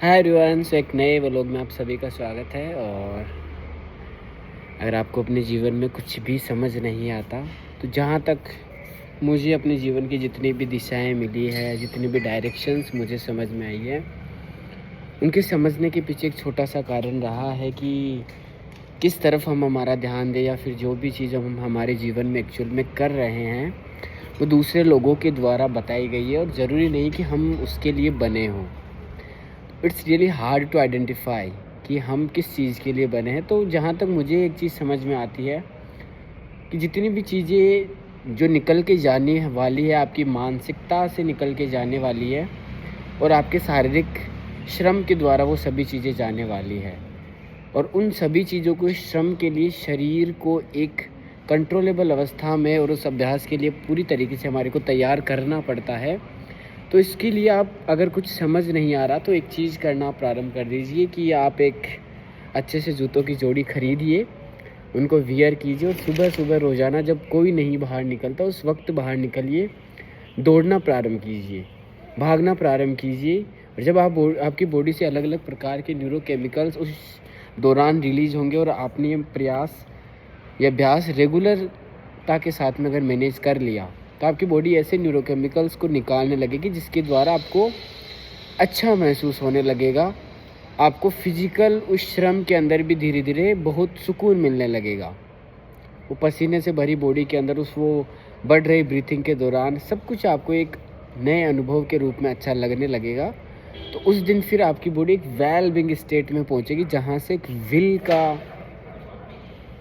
Hi everyone, सो एक नए vlog में आप सभी का स्वागत है। और अगर आपको अपने जीवन में कुछ भी समझ नहीं आता तो जहाँ तक मुझे अपने जीवन की जितनी भी दिशाएं मिली है, जितनी भी डायरेक्शंस मुझे समझ में आई है, उनके समझने के पीछे एक छोटा सा कारण रहा है कि किस तरफ हम हमारा ध्यान दें, या फिर जो भी चीज़ हम हमारे जीवन में एक्चुअल में कर रहे हैं वो दूसरे लोगों के द्वारा बताई गई है, और ज़रूरी नहीं कि हम उसके लिए बने हों। It's really hard to identify कि हम किस चीज़ के लिए बने हैं। तो जहाँ तक मुझे एक चीज़ समझ में आती है कि जितनी भी चीज़ें जो निकल के जाने वाली है, आपकी मानसिकता से निकल के जाने वाली है, और आपके शारीरिक श्रम के द्वारा वो सभी चीज़ें जाने वाली है। और उन सभी चीज़ों को, श्रम के लिए शरीर को एक कंट्रोलेबल अवस्था में और उस अभ्यास के लिए पूरी तरीके से हमारे को तैयार करना पड़ता है। तो इसके लिए आप अगर कुछ समझ नहीं आ रहा तो एक चीज़ करना प्रारंभ कर दीजिए कि आप एक अच्छे से जूतों की जोड़ी खरीदिए, उनको वियर कीजिए, और सुबह सुबह रोज़ाना जब कोई नहीं बाहर निकलता उस वक्त बाहर निकलिए, दौड़ना प्रारंभ कीजिए, भागना प्रारंभ कीजिए। और जब आपकी बॉडी से अलग अलग प्रकार के न्यूरोकेमिकल्स उस दौरान रिलीज़ होंगे, और आपने ये प्रयास या अभ्यास रेगुलरता के साथ में अगर मैनेज कर लिया तो आपकी बॉडी ऐसे न्यूरोकेमिकल्स को निकालने लगेगी जिसके द्वारा आपको अच्छा महसूस होने लगेगा। आपको फिजिकल उस श्रम के अंदर भी धीरे धीरे बहुत सुकून मिलने लगेगा। वो पसीने से भरी बॉडी के अंदर उस वो बढ़ रही ब्रीथिंग के दौरान सब कुछ आपको एक नए अनुभव के रूप में अच्छा लगने लगेगा। तो उस दिन फिर आपकी बॉडी एक वेल बीइंग स्टेट में पहुंचेगी, जहां से एक विल का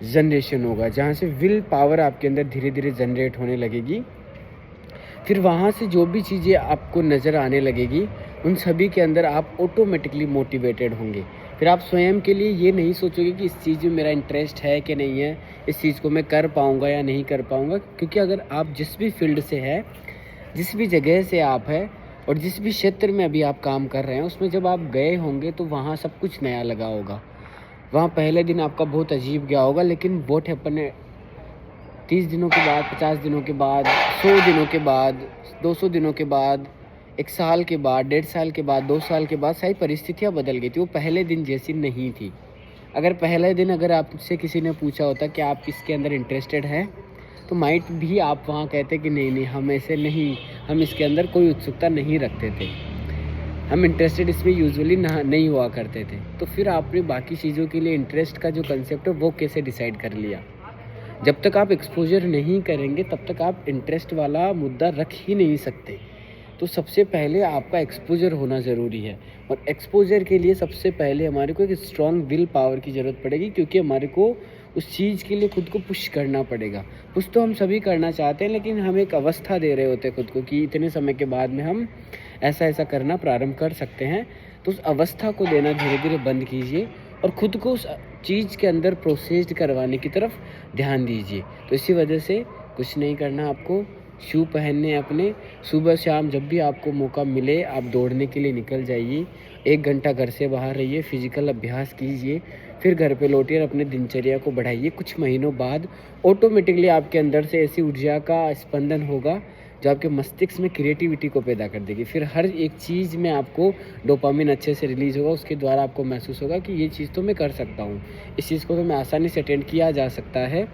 जनरेशन होगा, जहाँ से विल पावर आपके अंदर धीरे धीरे जनरेट होने लगेगी। फिर वहाँ से जो भी चीज़ें आपको नज़र आने लगेगी उन सभी के अंदर आप ऑटोमेटिकली मोटिवेटेड होंगे। फिर आप स्वयं के लिए ये नहीं सोचोगे कि इस चीज़ में मेरा इंटरेस्ट है कि नहीं है, इस चीज़ को मैं कर पाऊँगा या नहीं कर पाऊँगा। क्योंकि अगर आप जिस भी फील्ड से है, जिस भी जगह से आप है, और जिस भी क्षेत्र में अभी आप काम कर रहे हैं, उसमें जब आप गए होंगे तो वहाँ सब कुछ नया लगा होगा। वहाँ पहले दिन आपका बहुत अजीब गया होगा, लेकिन व्हाट हैपन 30 दिनों के बाद, 50 दिनों के बाद, 100 दिनों के बाद, 200 दिनों के बाद, 1 साल के बाद, 1.5 साल के बाद, 2 साल के बाद सारी परिस्थितियाँ बदल गई थी। वो पहले दिन जैसी नहीं थी। अगर पहले दिन अगर आपसे किसी ने पूछा होता कि आप किसके अंदर इंटरेस्टेड हैं, तो माइट भी आप वहाँ कहते कि नहीं, हम ऐसे नहीं, हम इसके अंदर कोई उत्सुकता नहीं रखते थे, हम इंटरेस्टेड इसमें यूजुअली नहीं हुआ करते थे। तो फिर आपने बाकी चीज़ों के लिए इंटरेस्ट का जो कंसेप्ट है वो कैसे डिसाइड कर लिया? जब तक आप एक्सपोजर नहीं करेंगे तब तक आप इंटरेस्ट वाला मुद्दा रख ही नहीं सकते। तो सबसे पहले आपका एक्सपोजर होना ज़रूरी है, और एक्सपोजर के लिए सबसे पहले हमारे को एक स्ट्रॉन्ग विल पावर की ज़रूरत पड़ेगी, क्योंकि हमारे को उस चीज़ के लिए खुद को पुश करना पड़ेगा। पुश तो हम सभी करना चाहते हैं, लेकिन हम एक अवस्था दे रहे होते हैं खुद को कि इतने समय के बाद में हम ऐसा ऐसा करना प्रारंभ कर सकते हैं। तो उस अवस्था को देना धीरे धीरे बंद कीजिए, और ख़ुद को उस चीज़ के अंदर प्रोसेस्ड करवाने की तरफ ध्यान दीजिए। तो इसी वजह से कुछ नहीं करना, आपको शू पहनने अपने, सुबह शाम जब भी आपको मौका मिले आप दौड़ने के लिए निकल जाइए। 1 घंटा घर से बाहर रहिए, फिजिकल अभ्यास कीजिए, फिर घर पे लौटिए और अपने दिनचर्या को बढ़ाइए। कुछ महीनों बाद ऑटोमेटिकली आपके अंदर से ऐसी ऊर्जा का स्पंदन होगा जो आपके मस्तिष्क में क्रिएटिविटी को पैदा कर देगी। फिर हर एक चीज़ में आपको डोपामिन अच्छे से रिलीज़ होगा, उसके द्वारा आपको महसूस होगा कि ये चीज़ तो मैं कर सकता हूँ, इस चीज़ को तो मैं आसानी से अटेंड किया जा सकता है।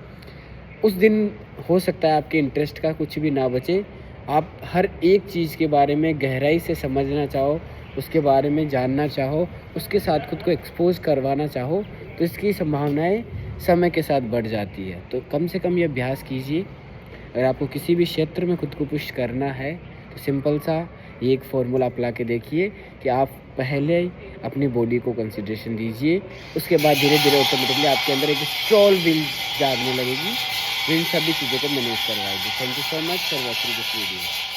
उस दिन हो सकता है आपके इंटरेस्ट का कुछ भी ना बचे, आप हर एक चीज़ के बारे में गहराई से समझना चाहो, उसके बारे में जानना चाहो, उसके साथ खुद को एक्सपोज करवाना चाहो, तो इसकी संभावनाएँ समय के साथ बढ़ जाती है। तो कम से कम ये अभ्यास कीजिए। अगर आपको किसी भी क्षेत्र में खुद को पुश करना है तो सिंपल सा ये एक फॉर्मूला अप्लाई के देखिए कि आप पहले अपनी बॉडी को कंसिडरेशन दीजिए, उसके बाद धीरे धीरे ऑटोमेटिकली आपके अंदर एक स्ट्रॉन्ग विल जागने लगेगी, इन सभी चीज़ों को मैनेज करवाएगी। Thank you so much for watching this video.